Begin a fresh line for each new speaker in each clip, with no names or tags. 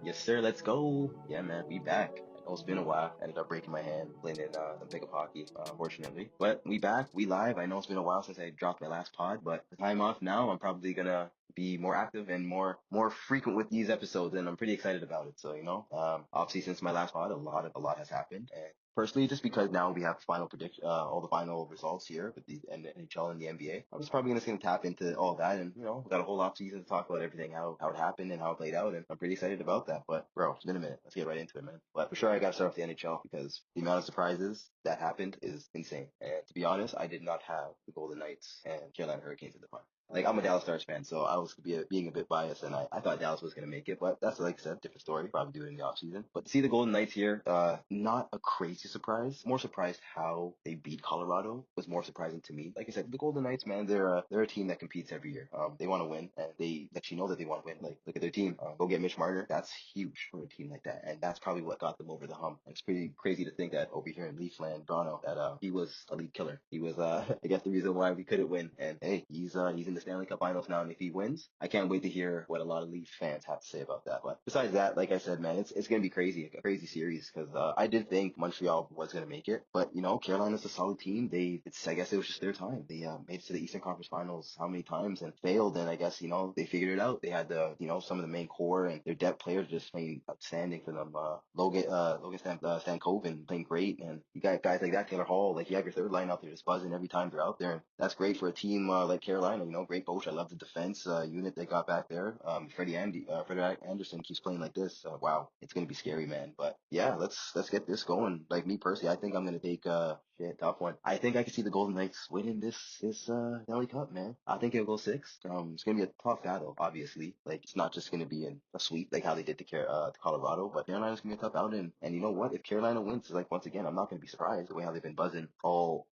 Yes, sir. Let's go. Yeah, man. We back. I know it's been a while. I ended up breaking my hand playing in some pickup hockey, unfortunately. But we back. We live. I know it's been a while since I dropped my last pod, but the time off now, I'm probably gonna be more active and more frequent with these episodes, and I'm pretty excited about it. So obviously since my last pod, a lot has happened, and personally, just because now we have final predict all the final results here with the NHL and the NBA, I'm just probably gonna tap into all that, and we got a whole off season to talk about everything, how it happened and how it played out, and I'm pretty excited about that. But bro, it's been a minute. Let's get right into it, man. But for sure, I gotta start with the NHL because the amount of surprises that happened is insane. And to be honest, I did not have the Golden Knights and Carolina Hurricanes in the final. Like, I'm a Dallas Stars fan, so I was being a bit biased, and I thought Dallas was gonna make it, but that's, like I said, different story. Probably do it in the offseason. But to see the Golden Knights here, not a crazy surprise. More surprised how they beat Colorado was more surprising to me. Like I said, the Golden Knights, man, they're a team that competes every year. They want to win, and they let you know that they want to win. Like, look at their team. Go get Mitch Marner. That's huge for a team like that, and that's probably what got them over the hump. And it's pretty crazy to think that over here in Leafland, Toronto, that he was a lead killer. He was I guess the reason why we couldn't win. And hey, he's in the Stanley Cup Finals now, and if he wins, I can't wait to hear what a lot of Leaf fans have to say about that. But besides that, like I said, man, it's gonna be crazy, a crazy series because I did think Montreal was gonna make it, but Carolina's a solid team. I guess it was just their time. They made it to the Eastern Conference Finals how many times and failed, and I guess they figured it out. They had some of the main core and their depth players just playing outstanding for them. Logan Stankoven playing great, and you got guys like that, Taylor Hall. Like, you have your third line out there just buzzing every time they're out there, and that's great for a team like Carolina. Great coach. I love the defense unit they got back there. Freddie Anderson keeps playing like this. Wow, it's gonna be scary, man. But yeah, let's get this going. Like, me personally, I think I'm gonna take shit, tough one. I think I can see the Golden Knights winning this Stanley Cup, man. I think it'll go six. It's gonna be a tough battle, obviously. Like, it's not just gonna be a sweep like how they did to Colorado, but Carolina's gonna be a tough out, and you know what? If Carolina wins, like, once again, I'm not gonna be surprised the way how they've been buzzing all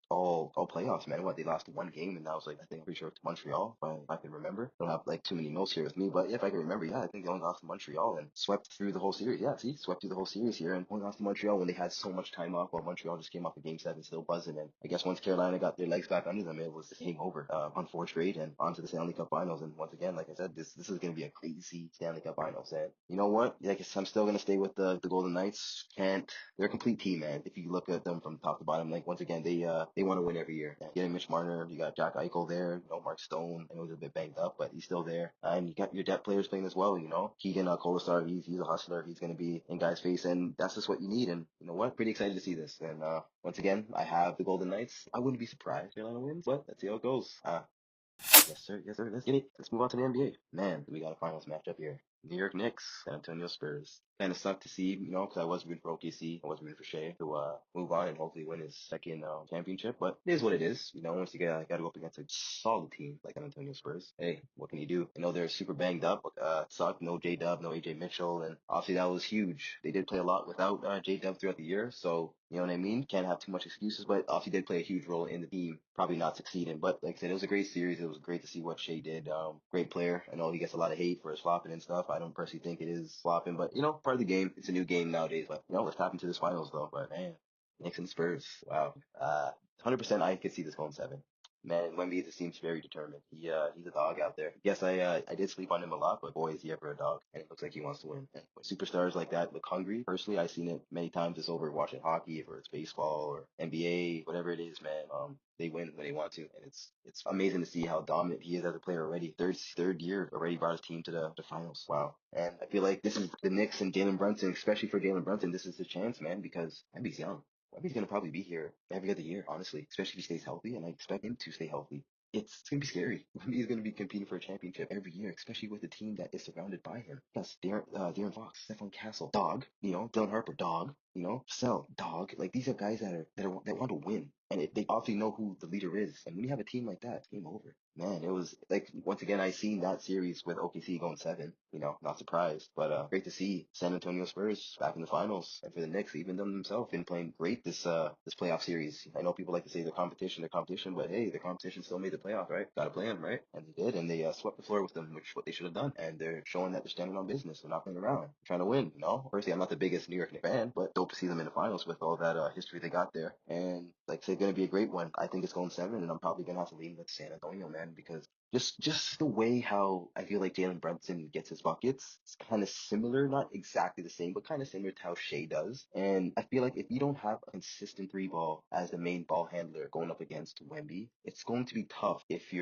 playoffs, man. What, they lost one game, and that was, like, I think, I'm pretty sure, to Montreal, if I can remember. I don't have, like, too many notes here with me, but yeah, if I can remember, yeah, I think they only lost to Montreal and swept through the whole series. Yeah, see, swept through the whole series here and only lost to Montreal when they had so much time off, while Montreal just came off a game seven still buzzing. And I guess once Carolina got their legs back under them, it was game over on four straight and on to the Stanley Cup Finals. And once again, like I said, this is going to be a crazy Stanley Cup Finals. And you know what? I guess I'm still going to stay with the Golden Knights. They're a complete team, man. If you look at them from top to bottom, like, once again, they want to win every year. Getting Mitch Marner, you got Jack Eichel there, Mark Stone. I know he's a bit banged up, but he's still there. And you got your depth players playing as well. Keegan Colasar, he's a hustler. He's going to be in guys' face, and that's just what you need. And you know what? Pretty excited to see this. And once again, I have the Golden Knights. I wouldn't be surprised if Carolina wins, but let's see how it goes. Yes, sir. Yes, sir. Let's get it. Let's move on to the NBA. Man, we got a finals matchup here. New York Knicks, San Antonio Spurs. Kind of sucked to see, because I was rooting for OKC. I was rooting for Shea to move on and hopefully win his second championship. But it is what it is. Once you got to go up against a solid team like San Antonio Spurs, hey, what can you do? I know they're super banged up. Sucked. No J Dub, no AJ Mitchell, and obviously that was huge. They did play a lot without J Dub throughout the year, so you know what I mean? Can't have too much excuses, but obviously did play a huge role in the team, probably not succeeding. But like I said, it was a great series. It was great to see what Shea did. Great player. I know he gets a lot of hate for his flopping and stuff. I don't personally think it is flopping, but part of the game. It's a new game nowadays. But let's tap into this finals though. But man, Knicks and Spurs. Wow. 100% I could see this going seven. Man, Wemby just seems very determined. He's a dog out there. Yes, I did sleep on him a lot, but boy, is he ever a dog. And it looks like he wants to win. And when superstars like that look hungry, personally, I've seen it many times. It's over watching hockey, or it's baseball or NBA, whatever it is, man. They win when they want to, and it's amazing to see how dominant he is as a player already. Third year already brought his team to the finals. Wow. And I feel like this is the Knicks and Jalen Brunson, especially for Jalen Brunson. This is his chance, man, because Wemby's young. Wemby's gonna probably be here every other year, honestly, especially if he stays healthy, and I expect him to stay healthy. It's gonna be scary. Wemby is gonna be competing for a championship every year, especially with the team that is surrounded by him. Plus, Darren Fox, Stephon Castle, dog. Dylan Harper, dog. Sell, dog. Like, these are guys that want to win, and they obviously know who the leader is. And when you have a team like that, it's game over. Man, it was like, once again, I seen that series with OKC going seven. Not surprised, but great to see San Antonio Spurs back in the finals, and for the Knicks, even them themselves, been playing great this playoff series. I know people like to say they're competition, but hey, the competition still made the playoffs, right? Got to play them, right? And they did, and they swept the floor with them, which what they should have done. And they're showing that they're standing on business. They're not playing around, they're trying to win. Personally, I'm not the biggest New York Knicks fan, but dope to see them in the finals with all that history they got there. And like I said, gonna be a great one. I think it's going seven, and I'm probably gonna have to lean with San Antonio, man, because just the way how I feel like Jalen Brunson gets his buckets, it's kind of similar, not exactly the same, but kind of similar to how Shea does. And I feel like if you don't have a consistent three ball as the main ball handler going up against Wemby, it's going to be tough if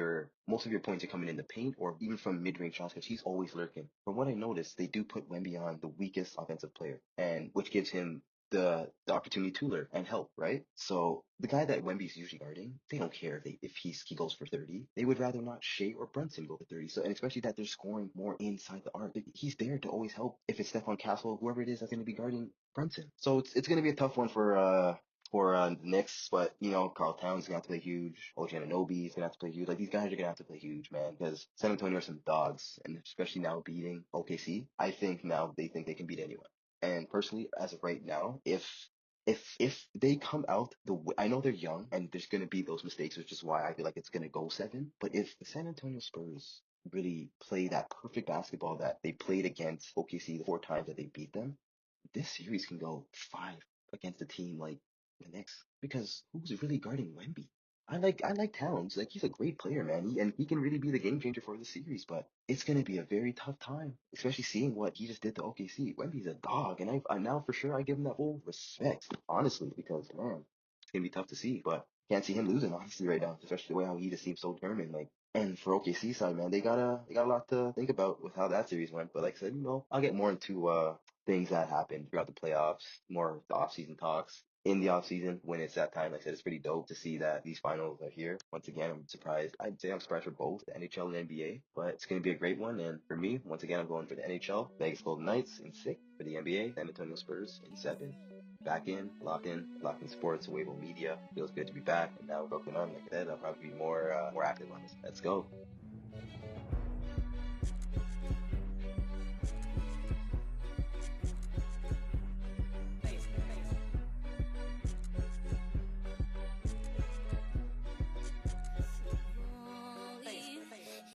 most of your points are coming in the paint or even from mid-range shots because he's always lurking. From what I noticed, they do put Wemby on the weakest offensive player, and which gives him the opportunity to lure and help, right? So the guy that Wemby's usually guarding, they don't care if he goes for 30. They would rather not Shea or Brunson go for 30. So and especially that they're scoring more inside the arc. He's there to always help if it's Stephon Castle, whoever it is that's going to be guarding Brunson. So it's going to be a tough one for the Knicks, but Carl Towns gonna have to play huge. OG Anunoby's gonna have to play huge. Like these guys are gonna have to play huge, man, because San Antonio are some dogs, and especially now beating OKC, I think now they think they can beat anyone. And personally, as of right now, if they come out I know they're young and there's gonna be those mistakes, which is why I feel like it's gonna go seven. But if the San Antonio Spurs really play that perfect basketball that they played against OKC the four times that they beat them, this series can go five against a team like the Knicks because who's really guarding Wemby? I like Towns. Like he's a great player, man. He can really be the game changer for the series, but it's gonna be a very tough time, especially seeing what he just did to OKC. Wemby's a dog, and I now for sure I give him that full respect, honestly, because man, it's gonna be tough to see, but can't see him losing honestly right now, especially the way how he just seems so determined. Like, and for OKC side, man, they got a lot to think about with how that series went. But like I said, I'll get more into things that happen throughout the playoffs, more of the off-season talks in the off-season when it's that time. Like I said, it's pretty dope to see that these finals are here. Once again, I'm surprised. I'd say I'm surprised for both the NHL and NBA, but it's going to be a great one. And for me, once again, I'm going for the NHL, Vegas Golden Knights in six, for the NBA, San Antonio Spurs in seven. Back locked in sports, Weibo Media. Feels good to be back. And now Brooklyn on, like I said, I'll probably be more active on this. Let's go.